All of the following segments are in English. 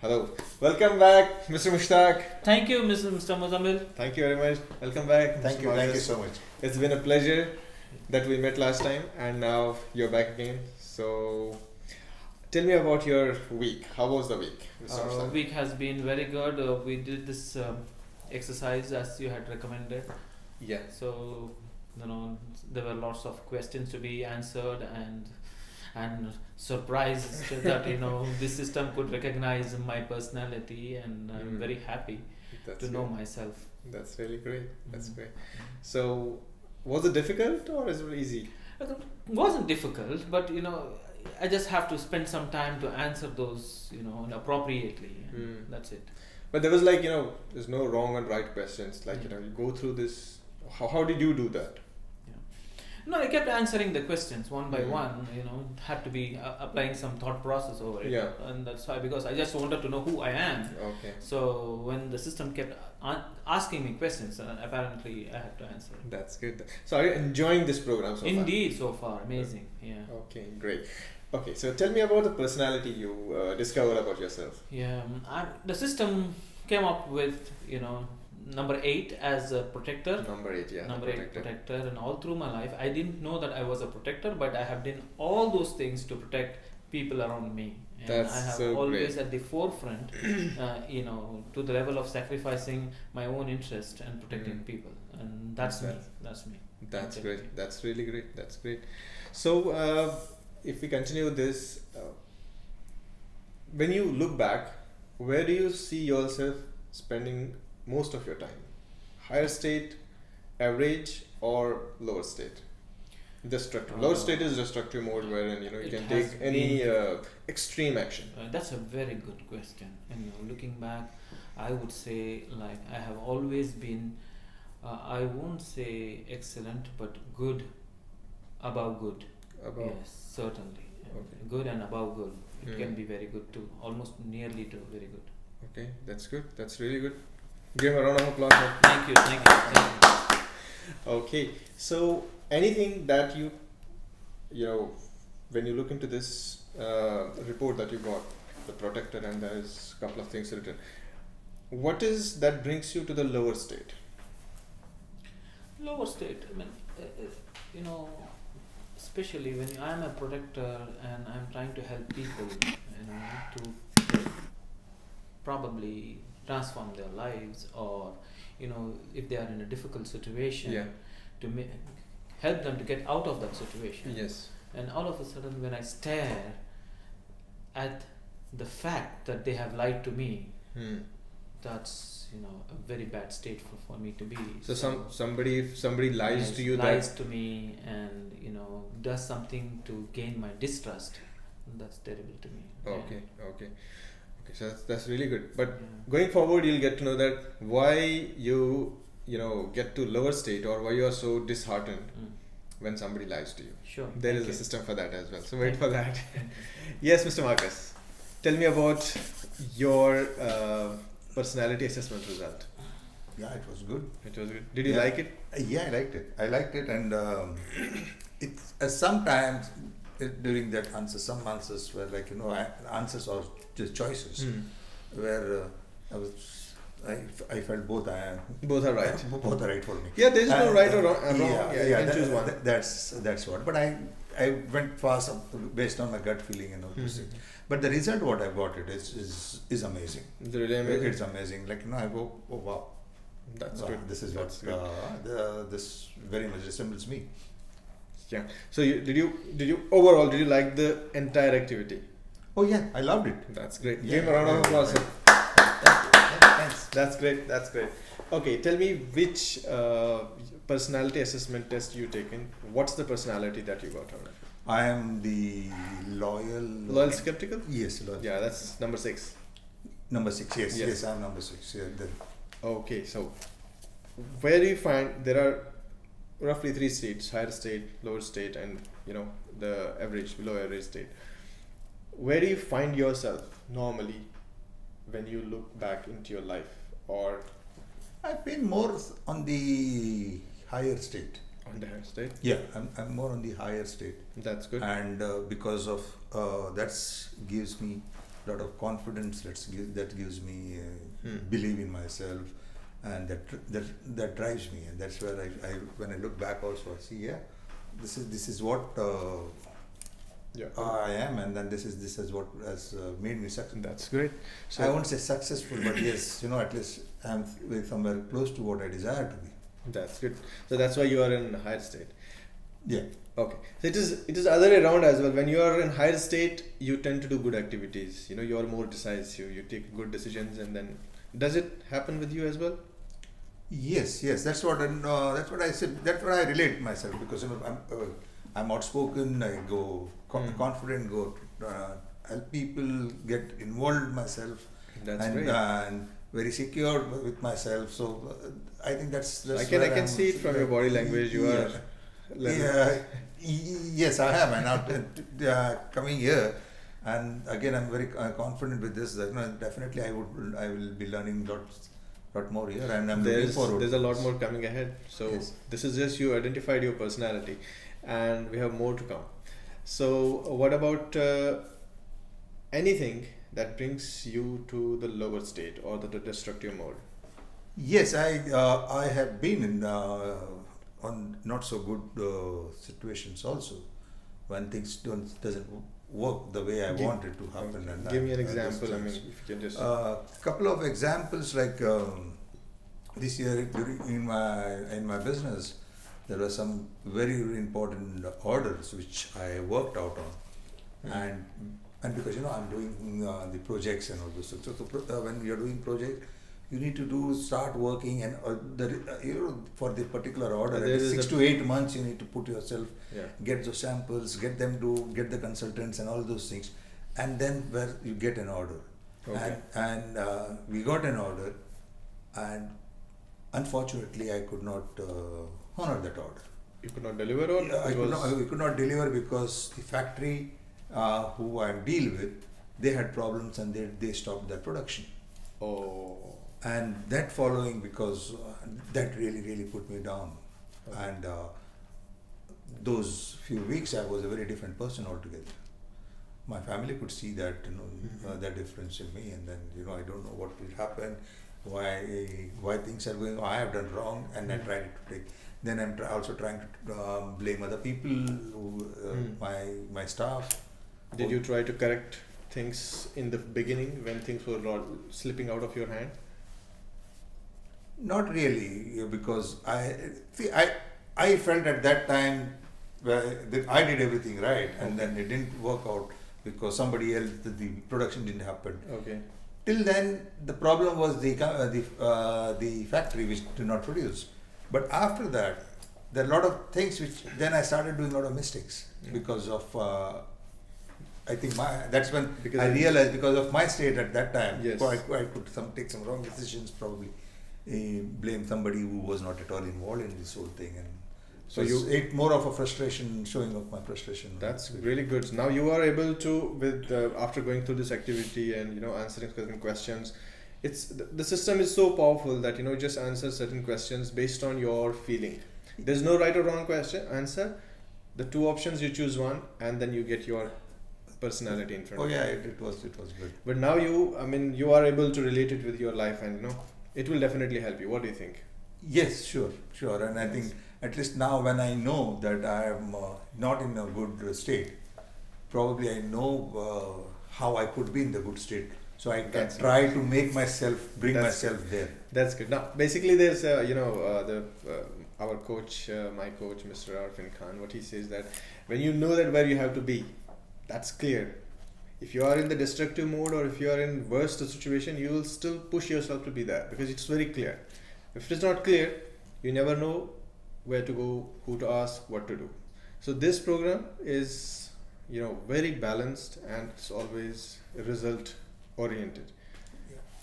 Hello. Welcome back, Mr. Mushtaq. Thank you, Mr. Muzammil. Thank you very much. Welcome back. Thank Mr. you. Thank you Marcus. so much. It's been a pleasure that we met last time and now you're back again. So tell me about your week. How was the week, Mr. Mushtaq? Week has been very good. We did this exercise as you had recommended. Yeah. So, there were lots of questions to be answered and surprised that this system could recognize my personality, and I'm very happy to know myself. That's really great. That's great. So, was it difficult or is it easy? It wasn't difficult, but I just have to spend some time to answer those appropriately. And that's it. But there was there's no wrong and right questions. You go through this. How did you do that? No, I kept answering the questions one by one. Had to be applying some thought process over it. Yeah. And that's why, because I just wanted to know who I am. Okay. So when the system kept asking me questions, apparently I had to answer. That's good. So are you enjoying this program so far? Indeed, so far, amazing. Yeah. Okay, great. Okay, so tell me about the personality you discovered about yourself. Yeah, the system came up with number 8 as a protector. Number 8, yeah. Number 8 protector, and all through my life I didn't know that I was a protector, but I have done all those things to protect people around me. And That's I have so always great. at the forefront, to the level of sacrificing my own interest and protecting people, and that's me. That's me. That's great. That's really great. That's great. So if we continue this, when you look back, where do you see yourself spending most of your time? Higher state, average, or lower state? Destructive. Lower state is destructive mode, wherein you can take any extreme action. That's a very good question. And looking back, I would say I have always been, I won't say excellent, but good, above good. Above. Yes, certainly. Okay. Good and above good. It can be very good too, almost nearly to very good. Okay, that's good. That's really good. Give a round of applause. Thank you. Okay, so anything that you when you look into this report that you got, the protector, and there is a couple of things written, what is that brings you to the lower state? Lower state, I mean, especially when I am a protector and I'm trying to help people, to probably transform their lives, or if they are in a difficult situation, to help them to get out of that situation. Yes. And all of a sudden, when I stare at the fact that they have lied to me, that's a very bad state for me to be. So if somebody lies to you, lies to me, and does something to gain my distrust, that's terrible to me. Okay. So that's really good. But going forward, you'll get to know that why you get to lower state, or why you are so disheartened when somebody lies to you. Sure. There is a system for that as well. So wait for that. Yes, Mr. Marcus, tell me about your personality assessment result. Yeah, it was good. It was good. Did you like it? Yeah, I liked it. I liked it, and it's sometimes during that answer, some answers were answers or just choices where I felt both are right. Both are right for me. Yeah, there is no right or wrong. Yeah, you can choose one. That's what. But I went fast based on my gut feeling and all this. But the result, what I got, is amazing. It's really amazing. It's amazing. I go, oh wow, that's good. This is what's this very much resembles me. Yeah. So did you overall like the entire activity? Oh yeah, I loved it. That's great. Yeah, Give him a round of applause. Thanks. That's great. That's great. Okay, tell me which personality assessment test you taken. What's the personality that you got out of it? I am the Loyal skeptical? Yes, loyal. Yeah, that's number 6. Number 6, yes, I'm number 6. Yeah, okay, so where do you find there are roughly 3 states: higher state, lower state, and the average, below average state. Where do you find yourself normally when you look back into your life? Or I've been more on the higher state. On the higher state? Yeah, I'm more on the higher state. That's good. And because of that gives me lot of confidence. That gives me Hmm. believe in myself, and that drives me. And that's where I when I look back also, I see, yeah, this is what Yeah. I am, and then this is what has made me successful. That's great. So I won't say successful, but yes, at least I'm somewhere close to what I desire to be. that's good. So that's why you are in higher state. Yeah. Okay. So it is other way around as well. When you are in higher state, you tend to do good activities. You are more decisive. You take good decisions, and then does it happen with you as well? Yes, that's what I said. That's what I relate myself, because I'm outspoken. I go confident. Go help people, get involved myself, That's and great. and very secure with myself. So I think that's I where can I'm- see it from your body language. You are. Yeah, yes, I am. And now coming here, and again, I'm very confident with this. That definitely, I will be learning lot more here, and I'm looking forward. There's a lot more coming ahead. So Yes. this is just you identified your personality, and we have more to come. So what about anything that brings you to the lower state or the destructive mode? Yes, I have been in on not so good situations also, when things doesn't work the way I want it to happen. Okay. And Give me an I just example. I mean, if you can just. couple of examples, like this year in my business, there were some very important orders which I worked out on, and because I'm doing the projects and all this. So when you're doing project, you need to start working, and for the particular order, There is 6 to 8 months you need to put yourself, Yeah. get those samples, get the consultants and all those things, and then where you get an order. Okay. And we got an order, and unfortunately I could not honor that order. You could not deliver, or We could not deliver because the factory who I deal with, they had problems, and they stopped their production. Oh. And that following, because that really put me down. Okay. And those few weeks I was a very different person altogether. My family could see that, that difference in me, and then I don't know what will happen, why things are going. I have done wrong, and I tried to take. Then I'm also trying to blame other people, my staff. Did you try to correct things in the beginning when things were slipping out of your hand? Not really, because I felt at that time that I did everything right, and then it didn't work out because somebody else, the production didn't happen. Okay. Till then, the problem was the factory which did not produce. But after that, there are a lot of things which then I started doing a lot of mistakes because of. I think that's when I realized, because of my state at that time. Yes. I could take some wrong decisions, probably blame somebody who was not at all involved in this whole thing, and so it's more of a frustration, showing of my frustration. That's really good. So now you are able to, with after going through this activity and answering certain questions, it's the system is so powerful that just answer certain questions based on your feeling. There's no right or wrong answer. The two options, you choose one, and then you get your personality in front of you. It was good. But now you are able to relate it with your life, and it will definitely help you. What do you think? Yes, sure, and I think at least now, when I know that I am not in a good state, probably I know how I could be in the good state, so I can try to make bring myself there. That's good. Now, basically, there's our coach, my coach, Mr. Arfin Khan. What he says, that when you know that where you have to be, that's clear. If you are in the destructive mode, or if you are in worst situation, you will still push yourself to be there, because it's very clear. If it is not clear, you never know where to go, who to ask, what to do. So this program is very balanced, and it's always result oriented.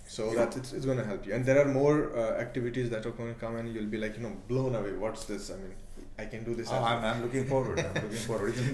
So that it's going to help you. And there are more activities that are going to come, and you'll be like blown away. What's this? I mean, I can do this. I'm looking forward.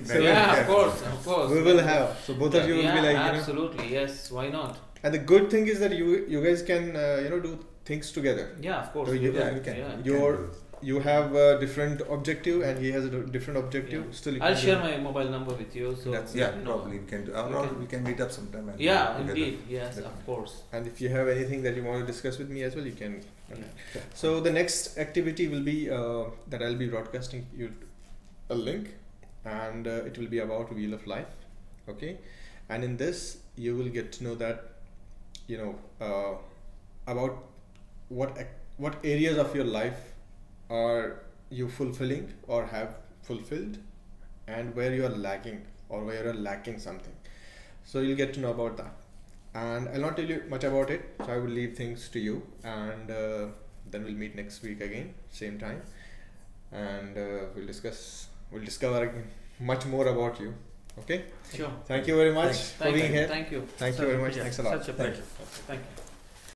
So yeah, of course. We will have. So both of you will be like, absolutely, yes. Why not? And the good thing is that you guys can do things together. Yeah, of course. So you can. you have a different objective and he has a different objective, Yeah. still you I'll can share do- my mobile number with you. So That's- Yeah, you know, probably we can do. we Or can- we can meet up sometime. And Yeah, do it indeed. together. Yes, Yeah. of course. And if you have anything that you want to discuss with me as well, you can. Yeah. So the next activity will be that I'll be broadcasting you a link, and it will be about Wheel of Life. Okay, and in this you will get to know that, you know, about what areas of your life are you fulfilling or have fulfilled, and where you are lagging or where you are lacking something. So you'll get to know about that, and I'll not tell you much about it, so I will leave things to you, and then we'll meet next week again, same time, and we'll discover again much more about you. Okay, Sure. thank you very much Thanks. for being here. Thank you. Thank you very much. Yeah, Thanks a lot. Such a Thank pleasure. Thank you.